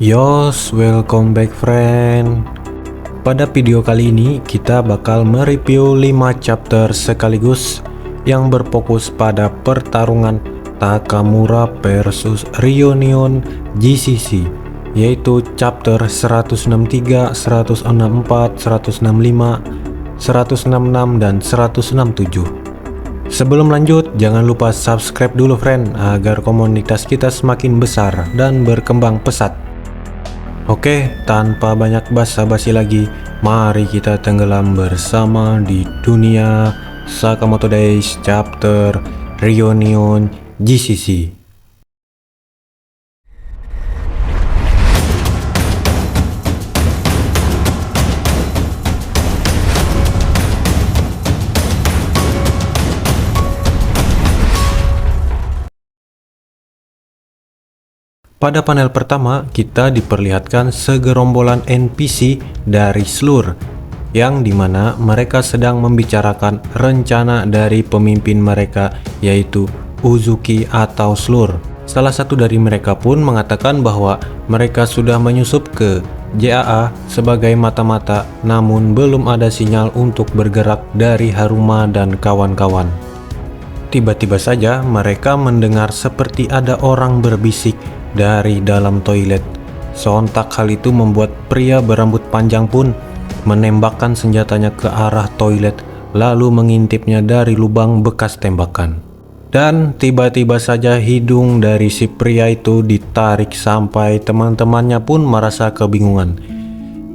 Yos, welcome back friend. Pada video kali ini kita bakal mereview 5 chapter sekaligus yang berfokus pada pertarungan Takamura versus Reunion GCC, yaitu chapter 163, 164, 165, 166, dan 167. Sebelum lanjut, jangan lupa subscribe dulu friend agar komunitas kita semakin besar dan berkembang pesat. Oke, tanpa banyak basa-basi lagi, mari kita tenggelam bersama di dunia Sakamoto Days chapter Reunion GCC. Pada panel pertama, kita diperlihatkan segerombolan NPC dari Slur, yang dimana mereka sedang membicarakan rencana dari pemimpin mereka, yaitu Uzuki atau Slur. Salah satu dari mereka pun mengatakan bahwa mereka sudah menyusup ke JAA sebagai mata-mata, namun belum ada sinyal untuk bergerak dari Haruma dan kawan-kawan. Tiba-tiba saja mereka mendengar seperti ada orang berbisik dari dalam toilet. Sontak hal itu membuat pria berambut panjang pun menembakkan senjatanya ke arah toilet, lalu mengintipnya dari lubang bekas tembakan. Dan tiba-tiba saja hidung dari si pria itu ditarik sampai teman-temannya pun merasa kebingungan.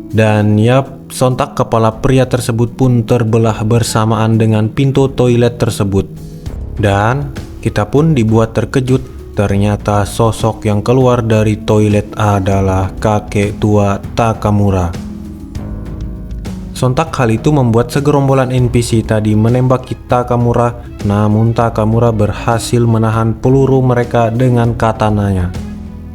Dan yap, sontak kepala pria tersebut pun terbelah bersamaan dengan pintu toilet tersebut. Dan kita pun dibuat terkejut. Ternyata sosok yang keluar dari toilet adalah kakek tua Takamura. Sontak hal itu membuat segerombolan NPC tadi menembaki Takamura, namun Takamura berhasil menahan peluru mereka dengan katananya.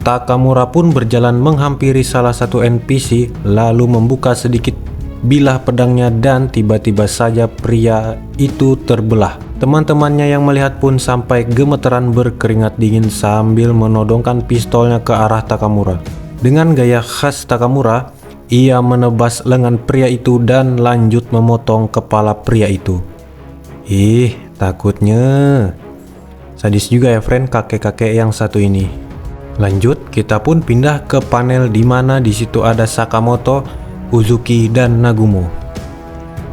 Takamura pun berjalan menghampiri salah satu NPC, lalu membuka sedikit bilah pedangnya dan tiba-tiba saja pria itu terbelah. Teman-temannya yang melihat pun sampai gemeteran berkeringat dingin sambil menodongkan pistolnya ke arah Takamura. Dengan gaya khas Takamura, ia menebas lengan pria itu dan lanjut memotong kepala pria itu. Ih, takutnya. Sadis juga ya friend kakek-kakek yang satu ini. Lanjut, kita pun pindah ke panel di mana di situ ada Sakamoto, Uzuki, dan Nagumo.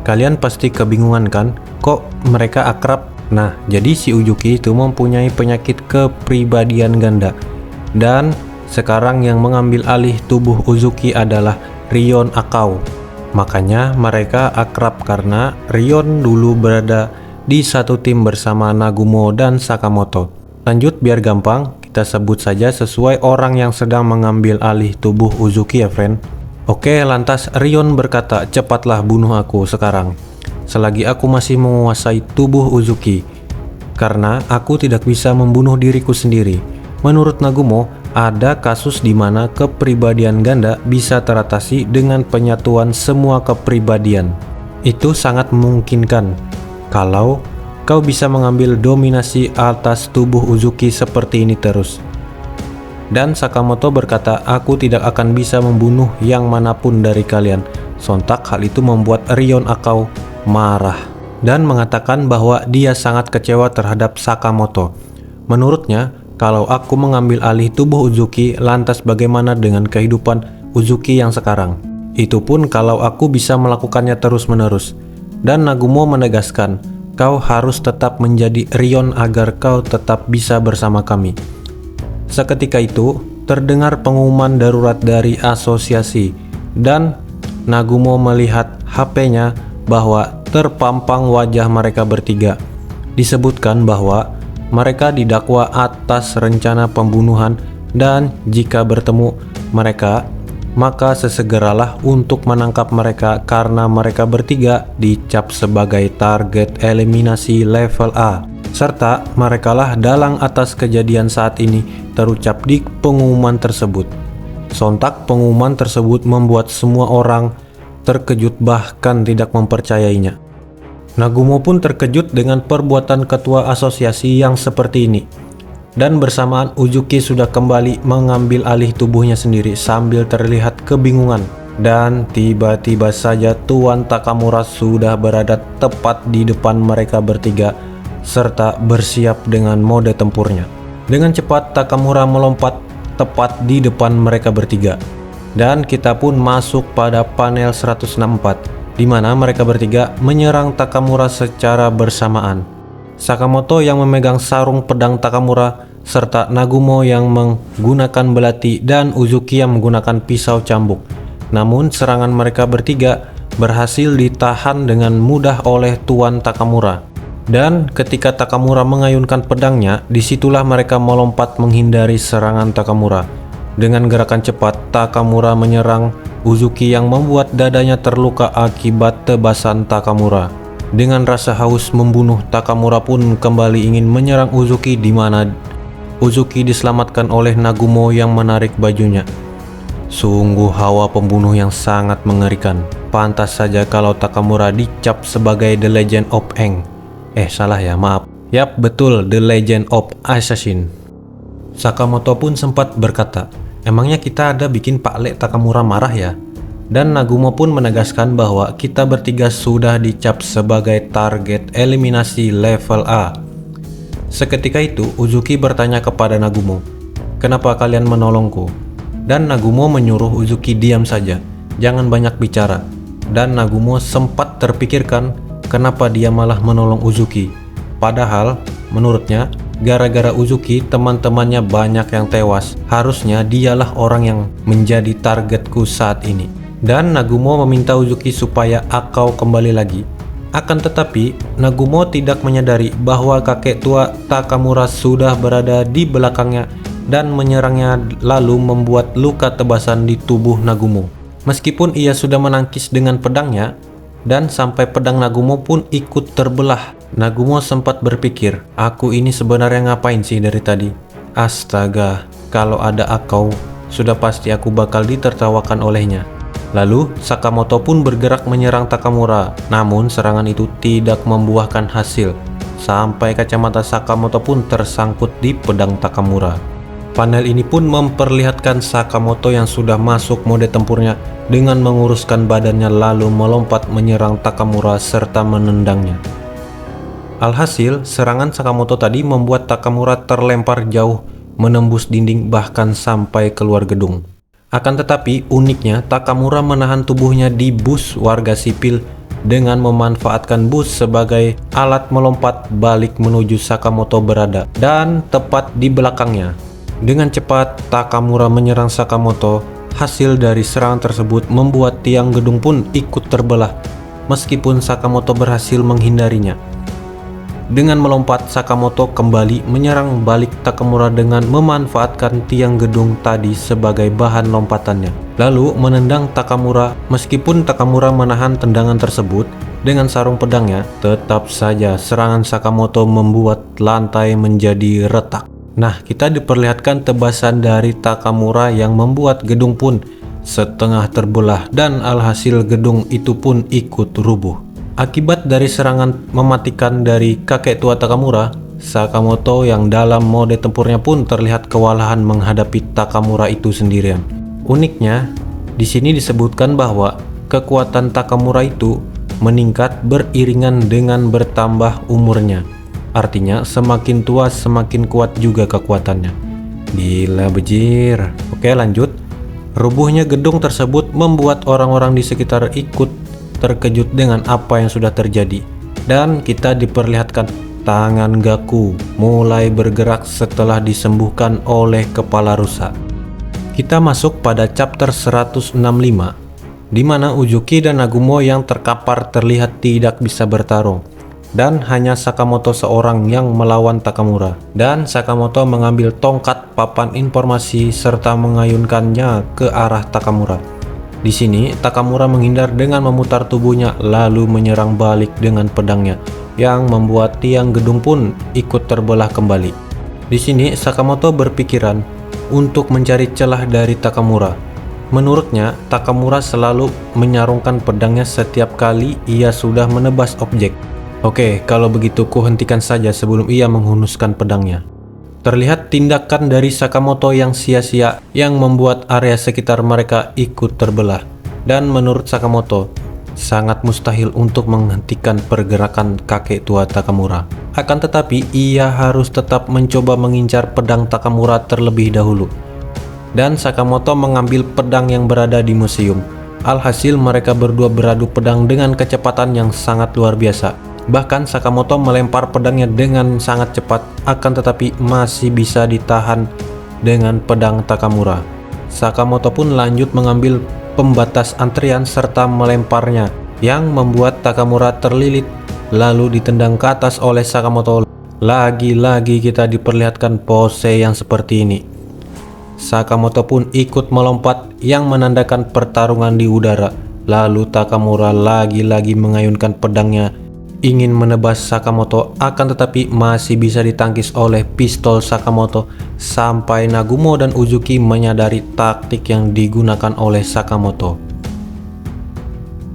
Kalian pasti kebingungan kan? Kok mereka akrab? Nah, jadi si Uzuki itu mempunyai penyakit kepribadian ganda. Dan sekarang yang mengambil alih tubuh Uzuki adalah Rion Akao. Makanya mereka akrab karena Rion dulu berada di satu tim bersama Nagumo dan Sakamoto. Lanjut biar gampang, kita sebut saja sesuai orang yang sedang mengambil alih tubuh Uzuki ya friend. Oke, lantas Rion berkata, cepatlah bunuh aku sekarang, selagi aku masih menguasai tubuh Uzuki, karena aku tidak bisa membunuh diriku sendiri. Menurut Nagumo, ada kasus di mana kepribadian ganda bisa teratasi dengan penyatuan semua kepribadian. Itu sangat memungkinkan kalau kau bisa mengambil dominasi atas tubuh Uzuki seperti ini terus. Dan Sakamoto berkata, aku tidak akan bisa membunuh yang manapun dari kalian. Sontak hal itu membuat Rion Akao marah dan mengatakan bahwa dia sangat kecewa terhadap Sakamoto. Menurutnya, kalau aku mengambil alih tubuh Uzuki, lantas bagaimana dengan kehidupan Uzuki yang sekarang? Itu pun kalau aku bisa melakukannya terus-menerus. Dan Nagumo menegaskan, kau harus tetap menjadi Rion agar kau tetap bisa bersama kami. Seketika itu, terdengar pengumuman darurat dari asosiasi dan Nagumo melihat HP-nya bahwa terpampang wajah mereka bertiga. Disebutkan bahwa mereka didakwa atas rencana pembunuhan dan jika bertemu mereka, maka sesegeralah untuk menangkap mereka karena mereka bertiga dicap sebagai target eliminasi level A. Serta merekalah dalang atas kejadian saat ini terucap di pengumuman tersebut. Sontak pengumuman tersebut membuat semua orang terkejut bahkan tidak mempercayainya. Nagumo pun terkejut dengan perbuatan ketua asosiasi yang seperti ini. Dan bersamaan Uzuki sudah kembali mengambil alih tubuhnya sendiri sambil terlihat kebingungan. Dan tiba-tiba saja Tuan Takamura sudah berada tepat di depan mereka bertiga serta bersiap dengan mode tempurnya. Dengan cepat Takamura melompat tepat di depan mereka bertiga. Dan kita pun masuk pada panel 164 di mana mereka bertiga menyerang Takamura secara bersamaan. Sakamoto yang memegang sarung pedang Takamura serta Nagumo yang menggunakan belati dan Uzuki yang menggunakan pisau cambuk. Namun serangan mereka bertiga berhasil ditahan dengan mudah oleh Tuan Takamura. Dan ketika Takamura mengayunkan pedangnya, disitulah mereka melompat menghindari serangan Takamura. Dengan gerakan cepat, Takamura menyerang Uzuki yang membuat dadanya terluka akibat tebasan Takamura. Dengan rasa haus membunuh, Takamura pun kembali ingin menyerang Uzuki di mana Uzuki diselamatkan oleh Nagumo yang menarik bajunya. Sungguh hawa pembunuh yang sangat mengerikan. Pantas saja kalau Takamura dicap sebagai The Legend of Aang. Salah ya, maaf. Yap, betul, The Legend of Assassin. Sakamoto pun sempat berkata, emangnya kita ada bikin Pak Le Takamura marah ya? Dan Nagumo pun menegaskan bahwa kita bertiga sudah dicap sebagai target eliminasi level A. Seketika itu, Uzuki bertanya kepada Nagumo, kenapa kalian menolongku? Dan Nagumo menyuruh Uzuki diam saja, jangan banyak bicara. Dan Nagumo sempat terpikirkan kenapa dia malah menolong Uzuki. Padahal, menurutnya, gara-gara Uzuki teman-temannya banyak yang tewas. Harusnya dialah orang yang menjadi targetku saat ini. Dan Nagumo meminta Uzuki supaya Akao kembali lagi. Akan tetapi, Nagumo tidak menyadari bahwa kakek tua Takamura sudah berada di belakangnya dan menyerangnya lalu membuat luka tebasan di tubuh Nagumo. Meskipun ia sudah menangkis dengan pedangnya dan sampai pedang Nagumo pun ikut terbelah, Nagumo sempat berpikir, aku ini sebenarnya ngapain sih dari tadi? Astaga, kalau ada Akao, sudah pasti aku bakal ditertawakan olehnya. Lalu Sakamoto pun bergerak menyerang Takamura, namun serangan itu tidak membuahkan hasil. Sampai kacamata Sakamoto pun tersangkut di pedang Takamura. Panel ini pun memperlihatkan Sakamoto yang sudah masuk mode tempurnya dengan menguruskan badannya lalu melompat menyerang Takamura serta menendangnya. Alhasil, serangan Sakamoto tadi membuat Takamura terlempar jauh, menembus dinding bahkan sampai keluar gedung. Akan tetapi, uniknya Takamura menahan tubuhnya di bus warga sipil dengan memanfaatkan bus sebagai alat melompat balik menuju Sakamoto berada dan tepat di belakangnya. Dengan cepat, Takamura menyerang Sakamoto. Hasil dari serangan tersebut membuat tiang gedung pun ikut terbelah, meskipun Sakamoto berhasil menghindarinya. Dengan melompat, Sakamoto kembali menyerang balik Takamura dengan memanfaatkan tiang gedung tadi sebagai bahan lompatannya. Lalu menendang Takamura. Meskipun Takamura menahan tendangan tersebut dengan sarung pedangnya, tetap saja serangan Sakamoto membuat lantai menjadi retak. Nah, kita diperlihatkan tebasan dari Takamura yang membuat gedung pun setengah terbelah dan alhasil gedung itu pun ikut rubuh. Akibat dari serangan mematikan dari kakek tua Takamura, Sakamoto yang dalam mode tempurnya pun terlihat kewalahan menghadapi Takamura itu sendirian. Uniknya, di sini disebutkan bahwa kekuatan Takamura itu meningkat beriringan dengan bertambah umurnya. Artinya semakin tua semakin kuat juga kekuatannya. Gila bejir. Oke, lanjut. Rubuhnya gedung tersebut membuat orang-orang di sekitar ikut terkejut dengan apa yang sudah terjadi. Dan kita diperlihatkan tangan Gaku mulai bergerak setelah disembuhkan oleh kepala rusa. Kita masuk pada chapter 165 di mana Uzuki dan Nagumo yang terkapar terlihat tidak bisa bertarung. Dan hanya Sakamoto seorang yang melawan Takamura. Dan Sakamoto mengambil tongkat papan informasi serta mengayunkannya ke arah Takamura. Di sini Takamura menghindar dengan memutar tubuhnya lalu menyerang balik dengan pedangnya yang membuat tiang gedung pun ikut terbelah kembali. Di sini Sakamoto berpikiran untuk mencari celah dari Takamura. Menurutnya, Takamura selalu menyarungkan pedangnya setiap kali ia sudah menebas objek. Oke, kalau begitu ku hentikan saja sebelum ia menghunuskan pedangnya. Terlihat tindakan dari Sakamoto yang sia-sia yang membuat area sekitar mereka ikut terbelah. Dan menurut Sakamoto, sangat mustahil untuk menghentikan pergerakan kakek tua Takamura. Akan tetapi, ia harus tetap mencoba mengincar pedang Takamura terlebih dahulu. Dan Sakamoto mengambil pedang yang berada di museum. Alhasil mereka berdua beradu pedang dengan kecepatan yang sangat luar biasa. Bahkan Sakamoto melempar pedangnya dengan sangat cepat, akan tetapi masih bisa ditahan dengan pedang Takamura. Sakamoto pun lanjut mengambil pembatas antrian serta melemparnya, yang membuat Takamura terlilit lalu ditendang ke atas oleh Sakamoto. Lagi-lagi kita diperlihatkan pose yang seperti ini. Sakamoto pun ikut melompat yang menandakan pertarungan di udara. Lalu Takamura lagi-lagi mengayunkan pedangnya ingin menebas Sakamoto, akan tetapi masih bisa ditangkis oleh pistol Sakamoto sampai Nagumo dan Uzuki menyadari taktik yang digunakan oleh Sakamoto.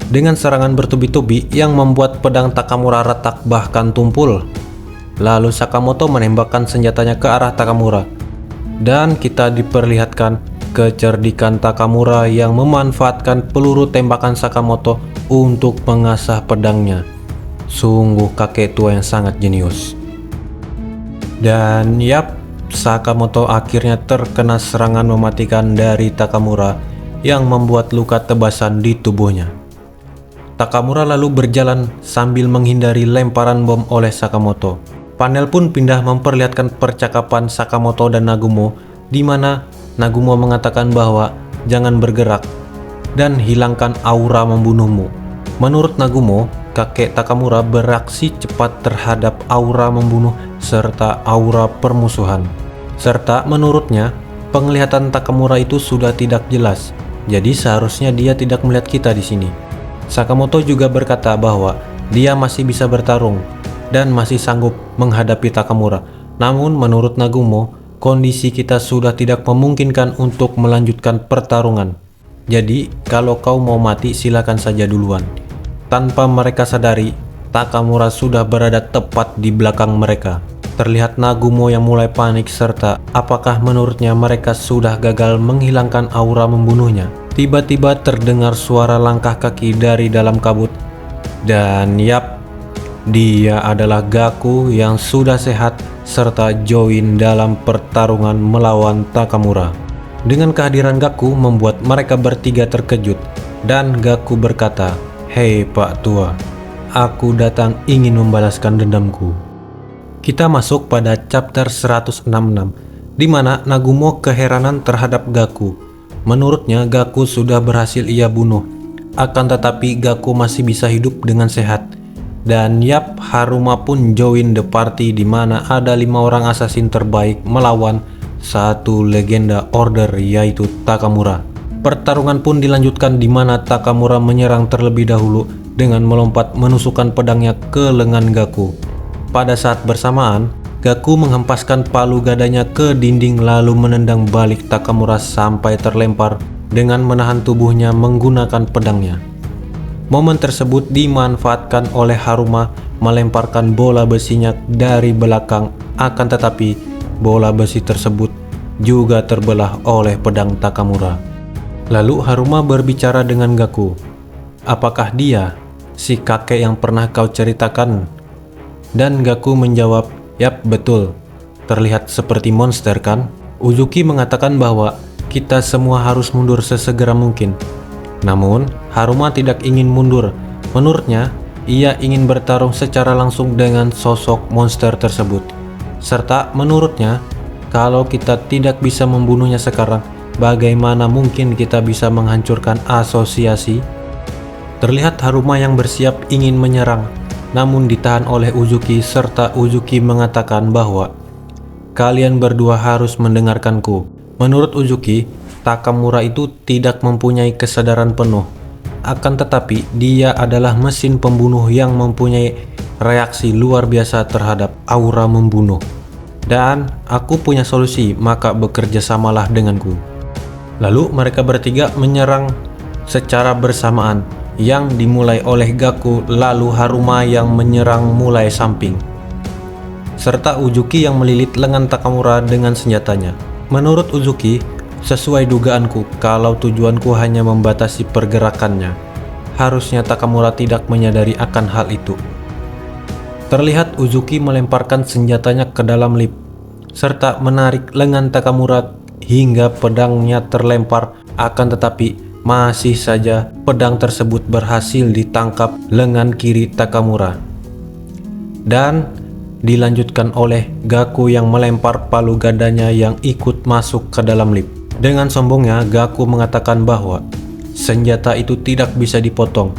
Dengan serangan bertubi-tubi yang membuat pedang Takamura retak bahkan tumpul. Lalu Sakamoto menembakkan senjatanya ke arah Takamura. Dan kita diperlihatkan kecerdikan Takamura yang memanfaatkan peluru tembakan Sakamoto untuk mengasah pedangnya. Sungguh kakek tua yang sangat jenius. Dan yap, Sakamoto akhirnya terkena serangan mematikan dari Takamura yang membuat luka tebasan di tubuhnya. Takamura lalu berjalan sambil menghindari lemparan bom oleh Sakamoto. Panel pun pindah memperlihatkan percakapan Sakamoto dan Nagumo, di mana Nagumo mengatakan bahwa jangan bergerak dan hilangkan aura membunuhmu. Menurut Nagumo, kakek Takamura bereaksi cepat terhadap aura membunuh serta aura permusuhan. Serta menurutnya, penglihatan Takamura itu sudah tidak jelas, jadi seharusnya dia tidak melihat kita di sini. Sakamoto juga berkata bahwa dia masih bisa bertarung dan masih sanggup menghadapi Takamura. Namun menurut Nagumo, kondisi kita sudah tidak memungkinkan untuk melanjutkan pertarungan. Jadi kalau kau mau mati silakan saja duluan. Tanpa mereka sadari, Takamura sudah berada tepat di belakang mereka. Terlihat Nagumo yang mulai panik serta apakah menurutnya mereka sudah gagal menghilangkan aura membunuhnya. Tiba-tiba terdengar suara langkah kaki dari dalam kabut. Dan yap, dia adalah Gaku yang sudah sehat serta join dalam pertarungan melawan Takamura. Dengan kehadiran Gaku membuat mereka bertiga terkejut. Dan Gaku berkata, "Hei Pak Tua, aku datang ingin membalaskan dendamku." Kita masuk pada chapter 166, di mana Nagumo keheranan terhadap Gaku. Menurutnya Gaku sudah berhasil ia bunuh, akan tetapi Gaku masih bisa hidup dengan sehat. Dan yap, Haruma pun join the party di mana ada 5 orang assassin terbaik melawan satu legenda order yaitu Takamura. Pertarungan pun dilanjutkan di mana Takamura menyerang terlebih dahulu dengan melompat menusukkan pedangnya ke lengan Gaku. Pada saat bersamaan, Gaku menghempaskan palu gadanya ke dinding lalu menendang balik Takamura sampai terlempar dengan menahan tubuhnya menggunakan pedangnya. Momen tersebut dimanfaatkan oleh Haruma melemparkan bola besinya dari belakang, akan tetapi bola besi tersebut juga terbelah oleh pedang Takamura. Lalu Haruma berbicara dengan Gaku. "Apakah dia si kakek yang pernah kau ceritakan?" Dan Gaku menjawab, "Yap, betul. Terlihat seperti monster kan?" Uzuki mengatakan bahwa kita semua harus mundur sesegera mungkin. Namun, Haruma tidak ingin mundur. Menurutnya, ia ingin bertarung secara langsung dengan sosok monster tersebut. Serta menurutnya, kalau kita tidak bisa membunuhnya sekarang, bagaimana mungkin kita bisa menghancurkan asosiasi? Terlihat Haruma yang bersiap ingin menyerang, namun ditahan oleh Uzuki serta Uzuki mengatakan bahwa kalian berdua harus mendengarkanku. Menurut Uzuki, Takamura itu tidak mempunyai kesadaran penuh. Akan tetapi, dia adalah mesin pembunuh yang mempunyai reaksi luar biasa terhadap aura membunuh. Dan aku punya solusi, maka bekerja samalah denganku. Lalu mereka bertiga menyerang secara bersamaan, yang dimulai oleh Gaku, lalu Haruma yang menyerang mulai samping. serta Uzuki yang melilit lengan Takamura dengan senjatanya. Menurut Uzuki, sesuai dugaanku, kalau tujuanku hanya membatasi pergerakannya, harusnya Takamura tidak menyadari akan hal itu. Terlihat Uzuki melemparkan senjatanya ke dalam lift, serta menarik lengan Takamura hingga pedangnya terlempar. Akan tetapi, masih saja pedang tersebut berhasil ditangkap lengan kiri Takamura. Dan dilanjutkan oleh Gaku yang melempar palu gadanya yang ikut masuk ke dalam lift. Dengan sombongnya, Gaku mengatakan bahwa senjata itu tidak bisa dipotong,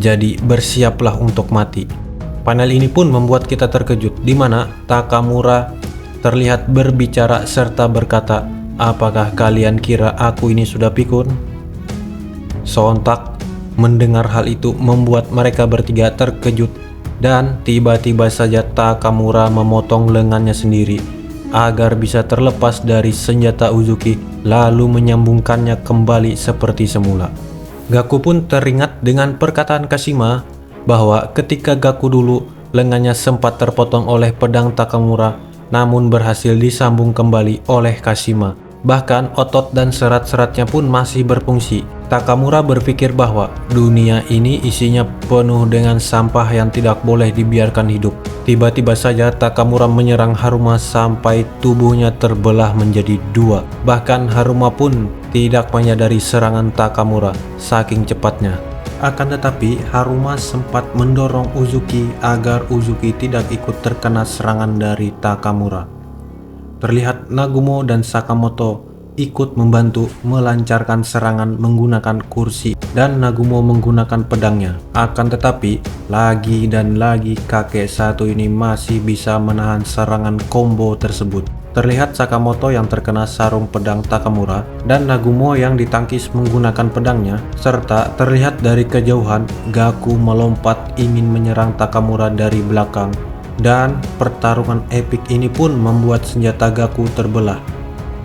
jadi bersiaplah untuk mati. Panel ini pun membuat kita terkejut, di mana Takamura terlihat berbicara serta berkata, "Apakah kalian kira aku ini sudah pikun?" Sontak mendengar hal itu membuat mereka bertiga terkejut, dan tiba-tiba saja Takamura memotong lengannya sendiri agar bisa terlepas dari senjata Uzuki, lalu menyambungkannya kembali seperti semula. Gaku pun teringat dengan perkataan Kashima bahwa ketika Gaku dulu lengannya sempat terpotong oleh pedang Takamura, namun berhasil disambung kembali oleh Kashima. Bahkan otot dan serat-seratnya pun masih berfungsi. Takamura berpikir bahwa dunia ini isinya penuh dengan sampah yang tidak boleh dibiarkan hidup. Tiba-tiba saja Takamura menyerang Haruma sampai tubuhnya terbelah menjadi dua. Bahkan Haruma pun tidak menyadari serangan Takamura saking cepatnya. Akan tetapi Haruma sempat mendorong Uzuki agar Uzuki tidak ikut terkena serangan dari Takamura. Terlihat Nagumo dan Sakamoto ikut membantu melancarkan serangan menggunakan kursi dan Nagumo menggunakan pedangnya. Akan tetapi lagi dan lagi kakek satu ini masih bisa menahan serangan combo tersebut. Terlihat Sakamoto yang terkena sarung pedang Takamura dan Nagumo yang ditangkis menggunakan pedangnya, serta terlihat dari kejauhan Gaku melompat ingin menyerang Takamura dari belakang. Dan pertarungan epik ini pun membuat senjata Gaku terbelah,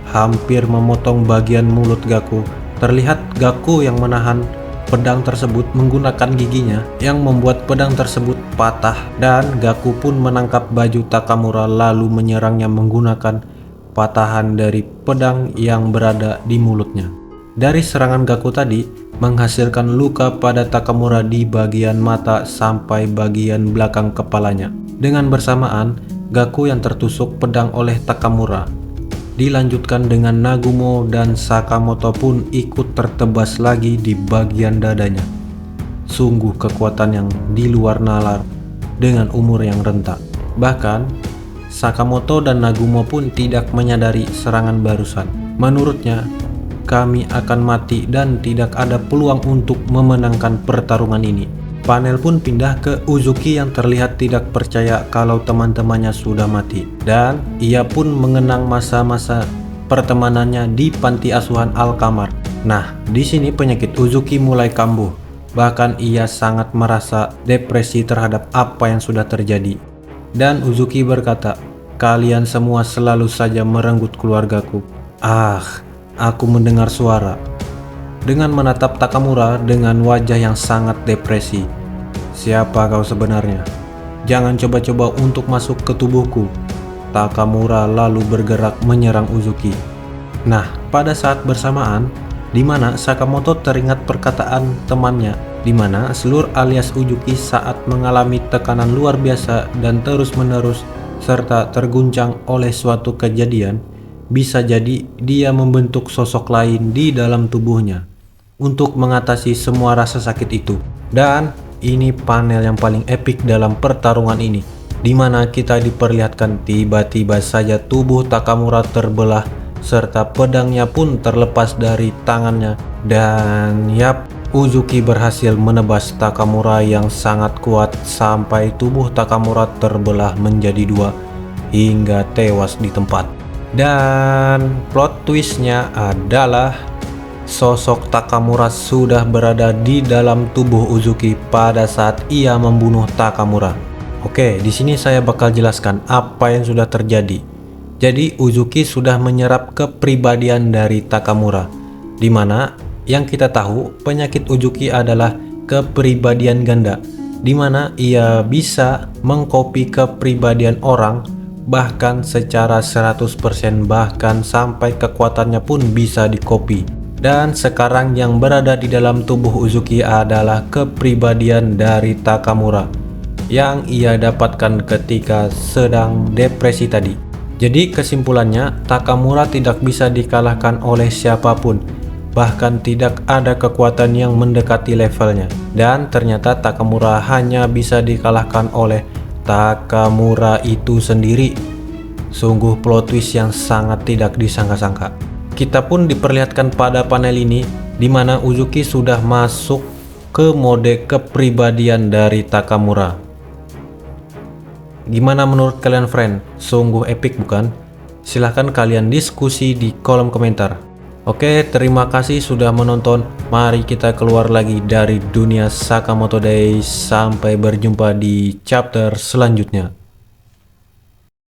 hampir memotong bagian mulut Gaku. Terlihat Gaku yang menahan pedang tersebut menggunakan giginya yang membuat pedang tersebut patah, dan Gaku pun menangkap baju Takamura lalu menyerangnya menggunakan patahan dari pedang yang berada di mulutnya. Dari serangan Gaku tadi menghasilkan luka pada Takamura di bagian mata sampai bagian belakang kepalanya. Dengan bersamaan, Gaku yang tertusuk pedang oleh Takamura dilanjutkan dengan Nagumo dan Sakamoto pun ikut tertebas lagi di bagian dadanya. Sungguh kekuatan yang di luar nalar dengan umur yang renta. Bahkan Sakamoto dan Nagumo pun tidak menyadari serangan barusan. Menurutnya, kami akan mati dan tidak ada peluang untuk memenangkan pertarungan ini. Panel pun pindah ke Uzuki yang terlihat tidak percaya kalau teman-temannya sudah mati, dan ia pun mengenang masa-masa pertemanannya di panti asuhan Alkamar. Nah, di sini penyakit Uzuki mulai kambuh. Bahkan ia sangat merasa depresi terhadap apa yang sudah terjadi. Dan Uzuki berkata, "Kalian semua selalu saja merenggut keluargaku. Aku mendengar suara." Dengan menatap Takamura dengan wajah yang sangat depresi. "Siapa kau sebenarnya? Jangan coba-coba untuk masuk ke tubuhku." Takamura lalu bergerak menyerang Uzuki. Nah, pada saat bersamaan, di mana Sakamoto teringat perkataan temannya, di mana Slur alias Uzuki saat mengalami tekanan luar biasa dan terus-menerus serta terguncang oleh suatu kejadian, bisa jadi dia membentuk sosok lain di dalam tubuhnya untuk mengatasi semua rasa sakit itu. Dan ini panel yang paling epik dalam pertarungan ini, di mana kita diperlihatkan tiba-tiba saja tubuh Takamura terbelah serta pedangnya pun terlepas dari tangannya, dan Uzuki berhasil menebas Takamura yang sangat kuat sampai tubuh Takamura terbelah menjadi dua hingga tewas di tempat. Dan plot twistnya adalah sosok Takamura sudah berada di dalam tubuh Uzuki pada saat ia membunuh Takamura. Oke, di sini saya bakal jelaskan apa yang sudah terjadi. Jadi Uzuki sudah menyerap kepribadian dari Takamura, di mana yang kita tahu penyakit Uzuki adalah kepribadian ganda, di mana ia bisa mengcopy kepribadian orang bahkan secara 100%, bahkan sampai kekuatannya pun bisa di-copy. Dan sekarang yang berada di dalam tubuh Uzuki adalah kepribadian dari Takamura yang ia dapatkan ketika sedang depresi tadi. Jadi kesimpulannya, Takamura tidak bisa dikalahkan oleh siapapun, bahkan tidak ada kekuatan yang mendekati levelnya. Dan ternyata Takamura hanya bisa dikalahkan oleh Takamura itu sendiri. Sungguh plot twist yang sangat tidak disangka-sangka. Kita pun diperlihatkan pada panel ini di mana Uzuki sudah masuk ke mode kepribadian dari Takamura. Gimana menurut kalian friend? Sungguh epic bukan? Silahkan kalian diskusi di kolom komentar. Oke, terima kasih sudah menonton. Mari kita keluar lagi dari dunia Sakamoto Days. Sampai berjumpa di chapter selanjutnya.